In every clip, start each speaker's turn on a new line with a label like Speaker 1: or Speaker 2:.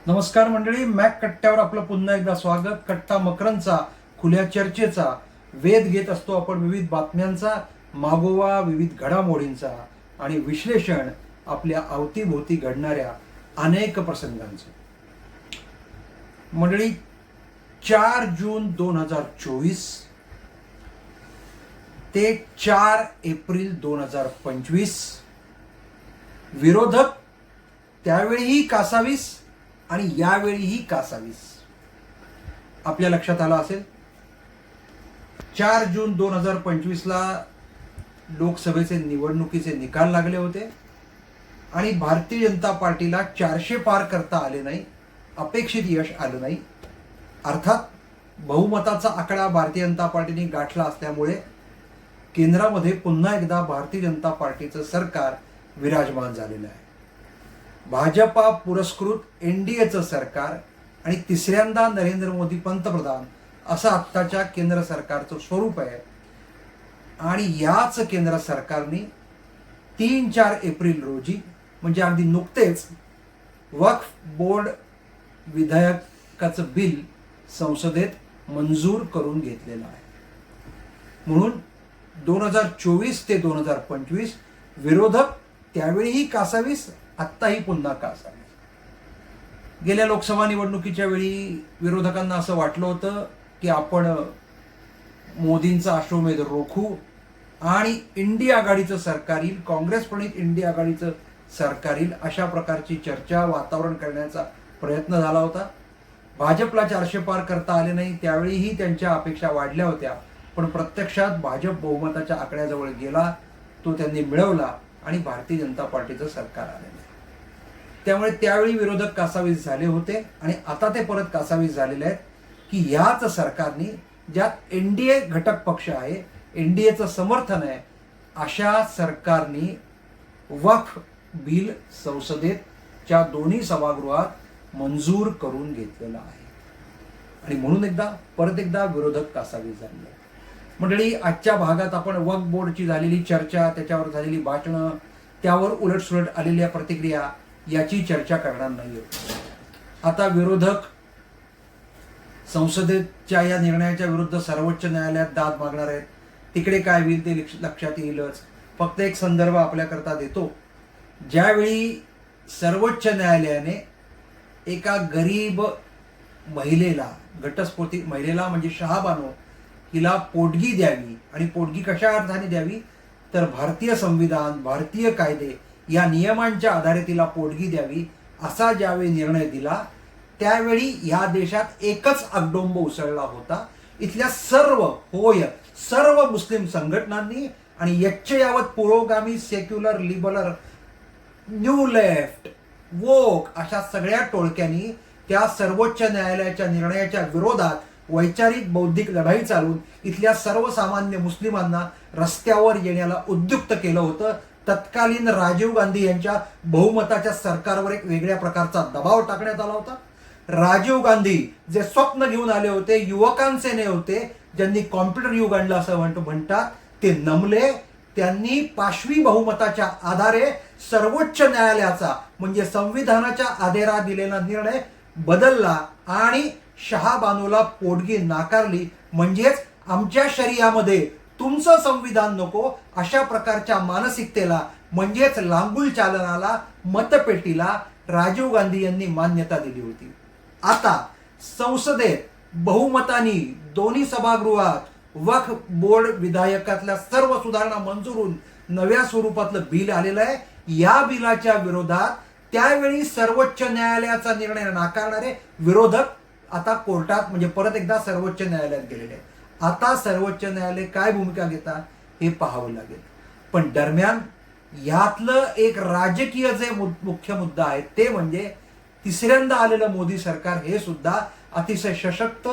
Speaker 1: नमस्कार मंडळी, मॅक कट्ट्यावर आपलं पुन्हा एकदा स्वागत. कट्टा मकरंदचा खुल्या चर्चेचा वेध घेत असतो आपण विविध बातम्यांचा, मागोवा विविध घडामोडींचा आणि विश्लेषण आपल्या अवतीभोवती घडणाऱ्या अनेक प्रसंगांचं. मंडळी, 4 जून 2024 ते 4 एप्रिल 2025 विरोधक त्यावेळीही कासावीस आणि यावेळीही कासावीस. आपल्या लक्षात आलं असेल, 4 जून 2025ला लोकसभेचे निवडणुकीचे निकाल लागले होते आणि भारतीय जनता पार्टीला 400 पार करता आले नाही, अपेक्षित यश आलं नाही. अर्थात बहुमताचा आकडा भारतीय जनता पार्टीने गाठला असल्यामुळे केंद्रामध्ये पुन्हा एकदा भारतीय जनता पार्टीचं सरकार विराजमान झालेलं आहे. भाजपा पुरस्कृत एनडीएचं सरकार आणि तिसऱ्यांदा नरेंद्र मोदी पंतप्रधान असं आत्ताच्या केंद्र सरकारचं स्वरूप आहे. आणि याच केंद्र सरकारने 3-4 एप्रिल रोजी, म्हणजे अगदी नुकतेच, वक्फ बोर्ड विधेयकाचं बिल संसदेत मंजूर करून घेतलेलं आहे. म्हणून 2024 ते 2025 विरोधक त्यावेळीही कासावीस, आत्ताही पुन्हा कासावीस. गेल्या लोकसभा निवडणुकीच्या वेळी विरोधकांना असं वाटलं होतं की आपण मोदींचा अश्वमेध रोखू आणि इंडिया आघाडीचं सरकार येईल, काँग्रेस प्रणित इंडिया आघाडीचं सरकार येईल, अशा प्रकारची चर्चा, वातावरण करण्याचा प्रयत्न झाला होता. भाजपला 400 पार करता आले नाही, त्यावेळीही त्यांच्या अपेक्षा वाढल्या होत्या, पण प्रत्यक्षात भाजप बहुमताच्या आकड्याजवळ गेला, तो त्यांनी मिळवला आणि भारतीय जनता पार्टीचं सरकार आलेलं आहे. त्यामुळे त्यावेळी विरोधक कासावीस झाले होते आणि आता ते परत कासावीस झालेले आहेत की याच सरकारने, ज्यात एनडीए घटक पक्ष आहे, एनडीएचं समर्थन आहे, अशा सरकारने वक्फ बिल संसदेच्या दोन्ही सभागृहात मंजूर करून घेतलेलं आहे. आणि म्हणून परत एकदा विरोधक कासावीस झाले. मंडळी, आजच्या भागात आपण वक्फ बोर्डची झालेली चर्चा, त्याच्यावर झालेली भाषणं, त्यावर उलटसुलट आलेल्या प्रतिक्रिया याची चर्चा करणार नाही. आता विरोधक संसदेच्या या निर्णयाच्या विरुद्ध सर्वोच्च न्यायालयात दाद मागणार आहेत. तिकडे काय होईल ते लक्षात येईलच. फक्त एक संदर्भ आपल्याकरता देतो. ज्यावेळी सर्वोच्च न्यायालयाने एका गरीब महिलेला, घटस्फोटित महिलेला म्हणजे शहाबानो, हिला पोटगी द्यावी, आणि पोटगी कशा अर्थाने द्यावी तर भारतीय संविधान, भारतीय कायदे या नियमांच्या आधारे तिला पोटगी द्यावी, असा ज्यावेळी निर्णय दिला, त्यावेळी या देशात एकच अगडोंब उसळला होता. इथल्या सर्व मुस्लिम संघटनांनी आणि यच्चयावत पुरोगामी, सेक्युलर, लिबरल, न्यू लेफ्ट, वोक अशा सगळ्या टोळक्यांनी त्या सर्वोच्च न्यायालयाच्या निर्णयाच्या विरोधात वैचारिक बौद्धिक लढाई चालून इथल्या सर्वसामान्य मुस्लिमांना रस्त्यावर येण्याला उद्युक्त केलं होतं. तत्कालीन राजीव गांधी यांच्या बहुमताच्या सरकारवर एक वेगळ्या प्रकारचा दबाव टाकण्यात आला होता. राजीव गांधी जे स्वप्न घेऊन आले होते, युवकांचे ने होते, ज्यांनी कॉम्प्युटर युग आणलं असं म्हणतात, ते नमले. त्यांनी पाशवी बहुमताच्या आधारे सर्वोच्च न्यायालयाचा, म्हणजे संविधानाच्या आधारा दिलेला निर्णय बदलला आणि शहाबानूला पोटगी नाकारली. म्हणजेच आमच्या शरियामध्ये तुमचं संविधान नको, अशा प्रकारच्या मानसिकतेला, म्हणजेच लांगुल चालनाला, मतपेटीला राजीव गांधी यांनी मान्यता दिली होती. आता संसदेत बहुमतानी दोन्ही सभागृहात वक्फ बोर्ड विधेयकातल्या सर्व सुधारणा मंजूर होऊन नव्या स्वरूपातलं बिल आलेलं आहे. या बिलाच्या विरोधात त्यावेळी सर्वोच्च न्यायालयाचा निर्णय नाकारणारे विरोधक आता कोर्टात, म्हणजे परत एकदा सर्वोच्च न्यायालयात गेलेले आहेत. आता सर्वोच्च न्यायालय काय भूमिका घेतात हे पाहावं लागेल. पण दरम्यान यातलं एक राजकीय जे मुख्य मुद्दा आहे ते म्हणजे तिसऱ्यांदा आलेलं मोदी सरकार हे सुद्धा अतिशय सशक्त,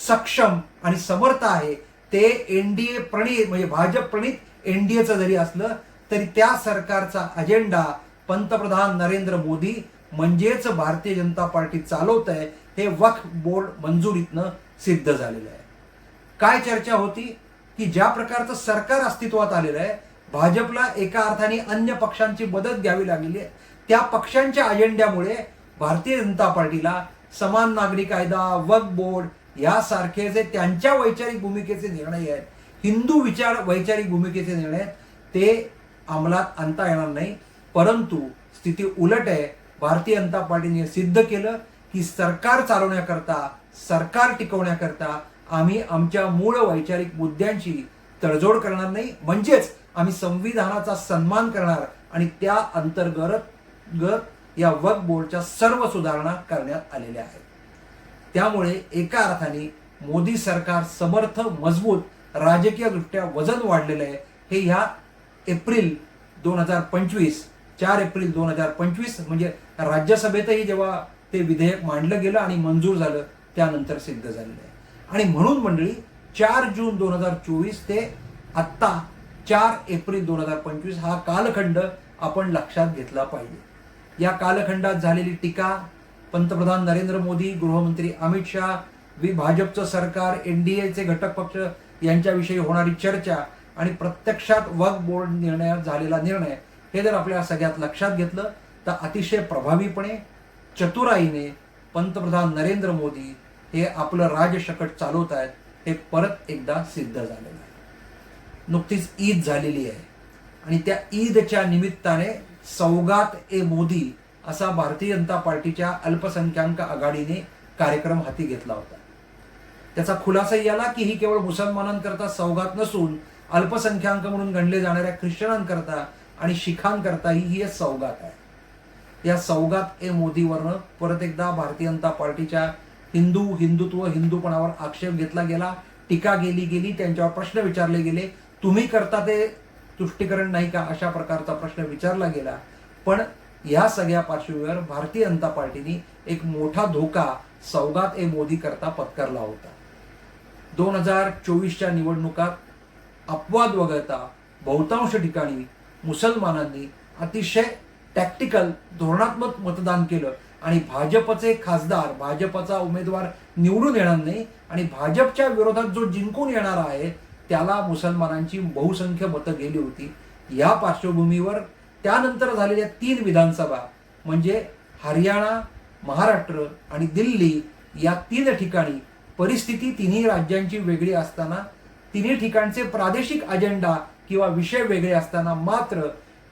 Speaker 1: सक्षम आणि समर्थ आहे. ते एनडीए प्रणित, म्हणजे भाजप प्रणित एनडीएचं जरी असलं तरी त्या सरकारचा अजेंडा पंतप्रधान नरेंद्र मोदी म्हणजेच भारतीय जनता पार्टी चालवत आहे, हे वक्फ बोर्ड मंजुरीतनं सिद्ध झालेलं आहे. काय चर्चा होती की ज्या प्रकारचं सरकार अस्तित्वात आलेलं आहे, भाजपला एका अर्थाने अन्य पक्षांची मदत घ्यावी लागलेली आहे. त्या पक्षांच्या अजेंड्यामुळे भारतीय जनता पार्टीला समान नागरी कायदा, वक्फ बोर्ड यासारखे जे त्यांच्या वैचारिक भूमिकेचे निर्णय आहेत, हिंदू विचार वैचारिक भूमिकेचे निर्णय आहेत, ते अंमलात आणता येणार नाही. परंतु स्थिती उलट आहे. भारतीय जनता पार्टीने सिद्ध केलं की सरकार चालवण्याकरता, सरकार टिकवण्याकरता आम्ही आमच्या मूळ वैचारिक मुद्द्यांची तडजोड करणार नाही. म्हणजेच आम्ही संविधानाचा सन्मान करणार आणि त्या अंतर्गत या वक्फ बोर्डच्या सर्व सुधारणा करण्यात आलेल्या आहेत. त्यामुळे एका अर्थाने मोदी सरकार समर्थ, मजबूत, राजकीय दृष्ट्या वजन वाढलेलं आहे. हे ह्या एप्रिल 2025 4 एप्रिल 2025 म्हणजे राज्यसभेतही जेव्हा ते विधेयक मांडलं गेलं आणि मंजूर झालं त्यानंतर सिद्ध झालेलं आहे. आणि म्हणून मंडळी 4 जून 2024 ते आत्ता 4 एप्रिल 2025 हा कालखंड आपण लक्षात घेतला पाहिजे. या कालखंडात झालेली टीका, पंतप्रधान नरेंद्र मोदी, गृहमंत्री अमित शहा, भाजपचं सरकार, एनडीएचे घटक पक्ष यांच्याविषयी होणारी चर्चा आणि प्रत्यक्षात वक्फ बोर्ड निर्णयात झालेला निर्णय हे जर आपल्या सगळ्यात लक्षात घेतलं तर अतिशय प्रभावीपणे, चतुराईने पंतप्रधान नरेंद्र मोदी हे आपलं राजशकट चालवत आहेत हे परत एकदा सिद्ध झालेलं आहे. नुकतीच ईद झालेली आहे आणि त्या ईदच्या निमित्ताने सौगात ए मोदी असा भारतीय जनता पार्टीच्या अल्पसंख्याक आघाडीने कार्यक्रम हाती घेतला होता. त्याचा खुलासाही आला की ही केवळ मुसलमानांकरता सौगात नसून अल्पसंख्याक म्हणून गणले जाणाऱ्या ख्रिश्चनांकरता आणि शिखांकरताही ही एक सौगात आहे. या सौगात ए मोदीवरनं परत एकदा भारतीय जनता पार्टीच्या हिंदुत्व, हिंदूपणावर आक्षेप घेतला गेला, टीका गेली, त्यांच्यावर प्रश्न विचारले गेले. तुम्ही करता ते तुष्टीकरण नाही का, अशा प्रकारचा प्रश्न विचारला गेला. पण या सगळ्या पार्श्वभूमीवर भारतीय जनता पार्टीने एक मोठा धोका सौगात ए मोदी करता पत्करला होता. 2024च्या निवडणुकात अपवाद वगळता बहुतांश ठिकाणी मुसलमानांनी अतिशय टॅक्टिकल, धोरणात्मक मतदान केलं आणि भाजपचे खासदार, भाजपचा उमेदवार निवडून येणार नाही आणि भाजपच्या विरोधात जो जिंकून येणार आहे त्याला मुसलमानांची बहुसंख्य मतं गेली होती. या पार्श्वभूमीवर त्यानंतर झालेल्या 3 विधानसभा म्हणजे हरियाणा, महाराष्ट्र आणि दिल्ली या 3 ठिकाणी परिस्थिती तिन्ही राज्यांची वेगळी असताना, तिन्ही ठिकाणचे प्रादेशिक अजेंडा किंवा विषय वेगळे असताना मात्र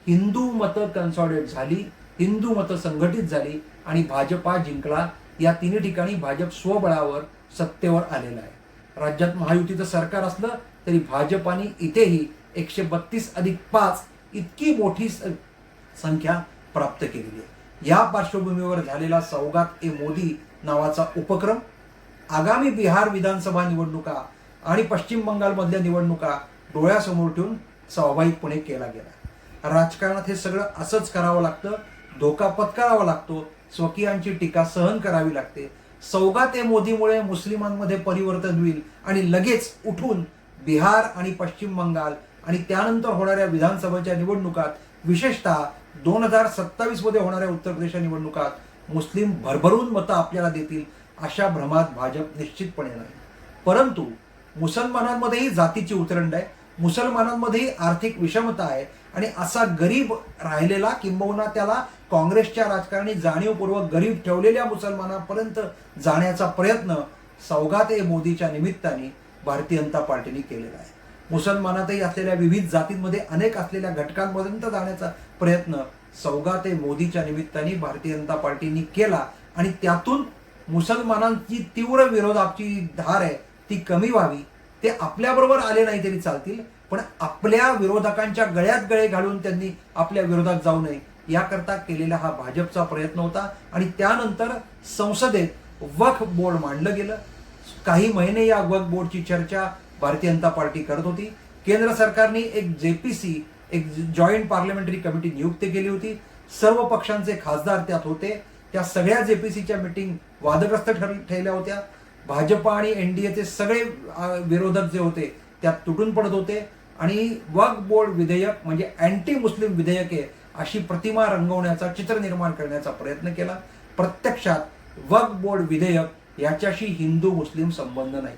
Speaker 1: हिंदू मतं कन्सॉलिडेट झाली, हिंदू मतं संघटित झाली आणि भाजपा जिंकला. या 3 ठिकाणी भाजप स्वबळावर सत्तेवर आलेला आहे. राज्यात महायुतीचं सरकार असलं तरी भाजपाने इथेही 132+5 इतकी मोठी संख्या प्राप्त केलेली आहे. या पार्श्वभूमीवर झालेला सौगात ए मोदी नावाचा उपक्रम आगामी बिहार विधानसभा निवडणुका आणि पश्चिम बंगालमधल्या निवडणुका डोळ्यासमोर ठेवून स्वाभाविकपणे केला गेला. राजकारणात हे सगळं असंच करावं लागतं, धोका पत्करावा लागतो, स्वकीयांची टीका सहन करावी लागते. सौगात ए मोदीमुळे मुस्लिमांमध्ये परिवर्तन होईल आणि लगेच उठून बिहार आणि पश्चिम बंगाल आणि त्यानंतर होणाऱ्या विधानसभेच्या निवडणुकात, विशेषतः 2027 मध्ये होणाऱ्या उत्तर प्रदेशच्या निवडणुकात मुस्लिम भरभरून मतं आपल्याला देतील अशा भ्रमात भाजप निश्चितपणे नाही. परंतु मुसलमानांमध्येही जातीची उतरंड आहे, मुसलमानांमध्येही आर्थिक विषमता आहे आणि असा गरीब राहिलेला, किंबहुना त्याला काँग्रेसच्या राजकारणी जाणीवपूर्वक गरीब ठेवलेल्या मुसलमानांपर्यंत जाण्याचा प्रयत्न सौगात ए मोदीच्या निमित्ताने भारतीय जनता पार्टीने केलेला आहे. मुसलमानातही असलेल्या विविध जातींमध्ये अनेक असलेल्या घटकांपर्यंत जाण्याचा प्रयत्न सौगात ए मोदीच्या निमित्ताने भारतीय जनता पार्टीने केला आणि त्यातून मुसलमानांची तीव्र विरोधाची धार आहे ती कमी व्हावी. ते आपल्याबरोबर आले नाही तरी चालतील, पण आपल्या विरोधकांच्या गळ्यात गळे घालून त्यांनी आपल्या विरोधात जाऊ नये याकरता केलेला हा भाजपचा प्रयत्न होता. आणि त्यानंतर संसदेत वक्फ बोर्ड मांडलं गेलं. काही महिने या वक्फ बोर्डची चर्चा भारतीय जनता पार्टी करत होती. केंद्र सरकारने एक JPC, एक जॉईंट पार्लमेंटरी कमिटी नियुक्त केली होती. सर्व पक्षांचे खासदार त्यात होते. त्या सगळ्या JPCच्या मीटिंग वादग्रस्त ठरल्या होत्या. भाजपा आणि NDAचे सगळे विरोधक जे होते त्यात तुटून पडत होते आणि वक्फ बोर्ड विधेयक म्हणजे अँटी मुस्लिम विधेयक आहे अशी प्रतिमा रंगवण्याचा, चित्र निर्माण करण्याचा प्रयत्न केला. प्रत्यक्षात वक्फ बोर्ड विधेयक याच्याशी हिंदू मुस्लिम संबंध नाही.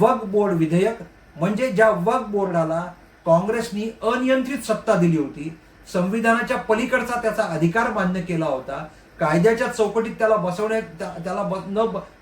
Speaker 1: वक्फ बोर्ड विधेयक म्हणजे ज्या वक्फ बोर्डाला काँग्रेसनी अनियंत्रित सत्ता दिली होती, संविधानाच्या पलीकडचा त्याचा अधिकार मान्य केला होता, कायद्याच्या चौकटीत त्याला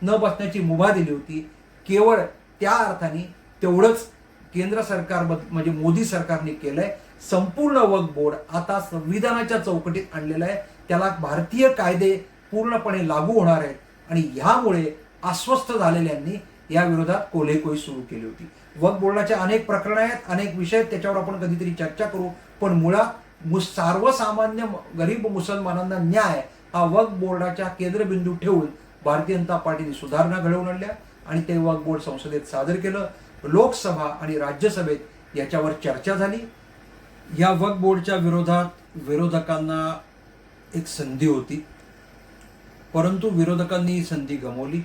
Speaker 1: न बसण्याची मुभा दिली होती. केवळ त्या अर्थाने तेवढंच केंद्र सरकार म्हणजे मोदी सरकारने केलंय. संपूर्ण वक्फ बोर्ड आता संविधानाच्या चौकटीत आणलेलं आहे. त्याला भारतीय कायदे पूर्णपणे लागू होणार आहेत आणि ह्यामुळे अस्वस्थ झालेल्यांनी या विरोधात कोल्हेकोई सुरू केली होती. वक्फ बोर्डाच्या अनेक प्रकरणं आहेत, अनेक विषय आहेत, त्याच्यावर आपण कधीतरी चर्चा करू. पण मुळात सर्वसामान्य गरीब मुसलमानांना न्याय हा वक्फ बोर्डाच्या केंद्रबिंदू ठेवून भारतीय जनता पार्टीने सुधारणा घडवून आणल्या आणि ते वक्फ बोर्ड संसदेत सादर केलं. लोकसभा आणि राज्यसभेत याच्यावर चर्चा झाली. या वक्फ बोर्डच्या विरोधात विरोधकांना एक संधी होती, परंतु विरोधकांनी ही संधी गमावली.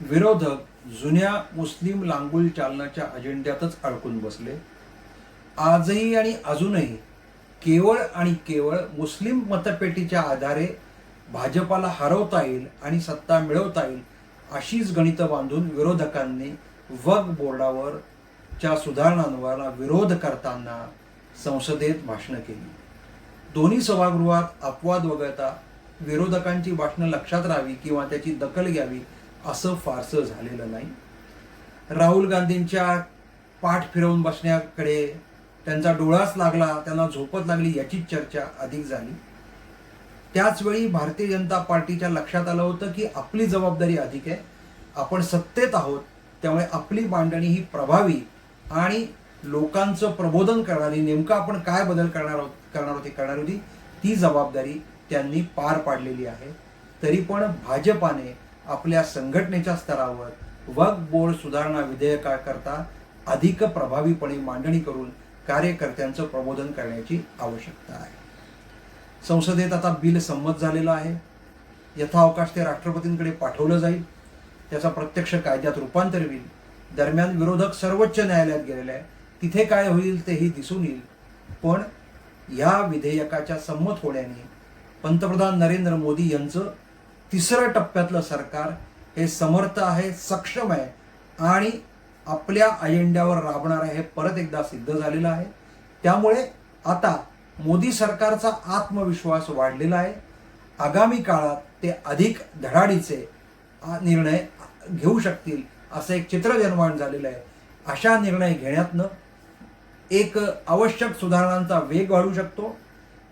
Speaker 1: विरोधक जुन्या मुस्लिम लांगुल चालनाच्या अजेंड्यातच अडकून बसले. आजही आणि अजूनही केवळ आणि केवळ मुस्लिम मतपेटीच्या आधारे भाजपाला हरवता येईल आणि सत्ता मिळवता येईल अशीच गणितं बांधून विरोधकांनी वक्फ बोर्डावरच्या सुधारणांवर विरोध करताना संसदेत भाषणं केली. दोन्ही सभागृहात अपवाद वगळता विरोधकांची भाषणं लक्षात राहावी किंवा त्याची दखल घ्यावी असं फारसं झालेलं नाही. राहुल गांधींच्या पाठ फिरवून बसण्याकडे त्यांचा डोळाच लागला, त्यांना झोपत लागली याची चर्चा अधिक झाली. त्याचवेळी भारतीय जनता पार्टीच्या लक्षात आलं होतं की आपली जबाबदारी अधिक आहे. आपण सत्तेत आहोत, त्यामुळे आपली मांडणी ही प्रभावी आणि लोकांचं प्रबोधन करणारी, नेमकं आपण काय बदल करणार होती ती जबाबदारी त्यांनी पार पाडलेली आहे. तरी पण भाजपाने आपल्या संघटनेच्या स्तरावर वक्फ बोर्ड सुधारणा विधेयकाकरता अधिक प्रभावीपणे मांडणी करून कार्यकर्त्यांचं प्रबोधन करण्याची आवश्यकता आहे. संसदेत आता बिल संमत झालेलं आहे. यथावकाश ते राष्ट्रपतींकडे पाठवलं जाईल, त्याचा प्रत्यक्ष कायद्यात रूपांतर होईल. दरम्यान विरोधक सर्वोच्च न्यायालयात गेलेले आहे, तिथे काय होईल तेही दिसून येईल. पण या विधेयकाच्या संमत होण्याने पंतप्रधान नरेंद्र मोदी यांचं तिसऱ्या टप्प्यातलं सरकार हे समर्थ आहे, सक्षम आहे आणि आपल्या अजेंड्यावर राबणार आहे हे परत एकदा सिद्ध झालेलं आहे. त्यामुळे आता मोदी सरकारचा आत्मविश्वास वाढलेला आहे. आगामी काळात ते अधिक धडाडीचे निर्णय घेऊ शकतील असं एक चित्र निर्माण झालेलं आहे. अशा निर्णय घेण्यातनं एक आवश्यक सुधारणांचा वेग वाढू शकतो.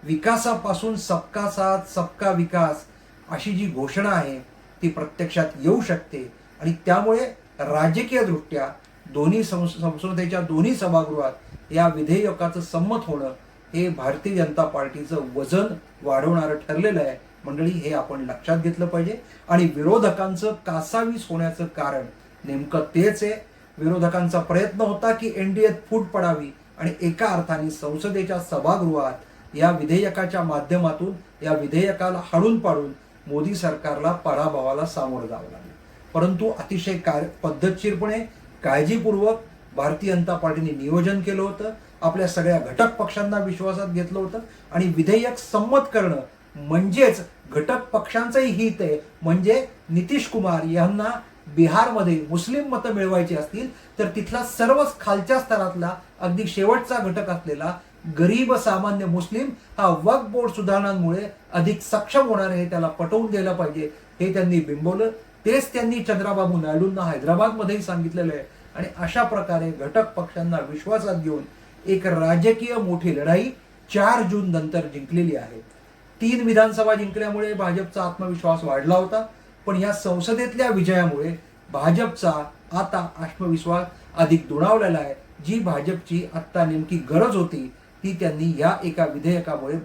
Speaker 1: विकासापासून सबका साथ सबका विकास अशी जी घोषणा आहे ती प्रत्यक्षात येऊ शकते आणि त्यामुळे राजकीयदृष्ट्या दोन्ही संसदेच्या दोन्ही सभागृहात या विधेयकाचं संमत होणं हे भारतीय जनता पार्टीचं वजन वाढवणारं ठरलेलं आहे. मंडळी, हे आपण लक्षात घेतलं पाहिजे. आणि विरोधकांचं कासावीस होण्याचं कारण नेमकं तेच आहे. विरोधकांचा प्रयत्न होता की एनडीएत फूट पडावी आणि एका अर्थाने संसदेच्या सभागृहात या विधेयकाच्या माध्यमातून या विधेयकाला हाडून पाडून मोदी सरकारला पराभवाला सामोरं जावं लागलं. परंतु अतिशय पद्धतशीरपणे काळजीपूर्वक भारतीय जनता पार्टीने नियोजन केलं होतं, आपल्या सगळ्या घटक पक्षांना विश्वासात घेतलं होतं आणि विधेयक संमत करणं म्हणजेच घटक पक्षांचंही हित आहे. म्हणजे नितीश कुमार यांना बिहारमध्ये मुस्लिम मतं मिळवायची असतील तर तिथला सर्वच खालच्या स्तरातला अगदी शेवटचा घटक असलेला गरीब सामान्य मुस्लिम हा वक्फ बोर्ड सुधारणांमुळे अधिक सक्षम होणार आहे, त्याला पटवून द्यायला पाहिजे हे त्यांनी बिंबवलं. तेच त्यांनी चंद्राबाबू नायडूंना हैदराबादमध्येही सांगितलेलं आहे. आणि अशा प्रकारे घटक पक्षांना विश्वासात घेऊन एक राजकीय मोठी लढाई 4 जून नंतर जिंकलेली आहे. 3 विधानसभा जिंकल्यामुळे भाजपचा आत्मविश्वास वाढला होता, पण या संसदेतल्या विजयामुळे भाजपचा आता आत्मविश्वास अधिक दुणावलेला आहे. जी भाजपची आत्ता नेमकी गरज होती ती त्यांनी या एका विधेयकामुळे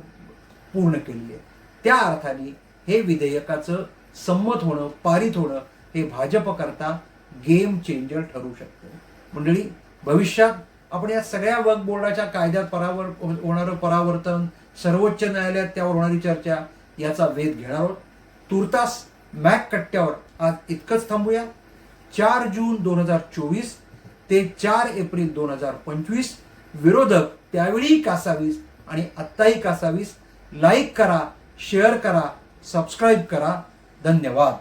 Speaker 1: पूर्ण केली आहे. त्या अर्थाने हे विधेयकाचं संमत होणं, पारित होणं हे भाजपकरता गेम चेंजर ठरू शकतं. मंडळी, भविष्यात आपण या सगळ्या वक्फ बोर्डाच्या कायद्यात होणारं परावर्तन, सर्वोच्च न्यायालयात त्यावर होणारी चर्चा याचा वेध घेणार आहोत. तुर्तास मॅक कट्ट्यावर आज इतकंच थांबूया. 4 जून 2024 ते 4 एप्रिल 2025 विरोधक त्यावेळी कासावीस आणि आत्ताही कासावीस. लाईक करा, शेअर करा, सबस्क्राईब करा. धन्यवाद.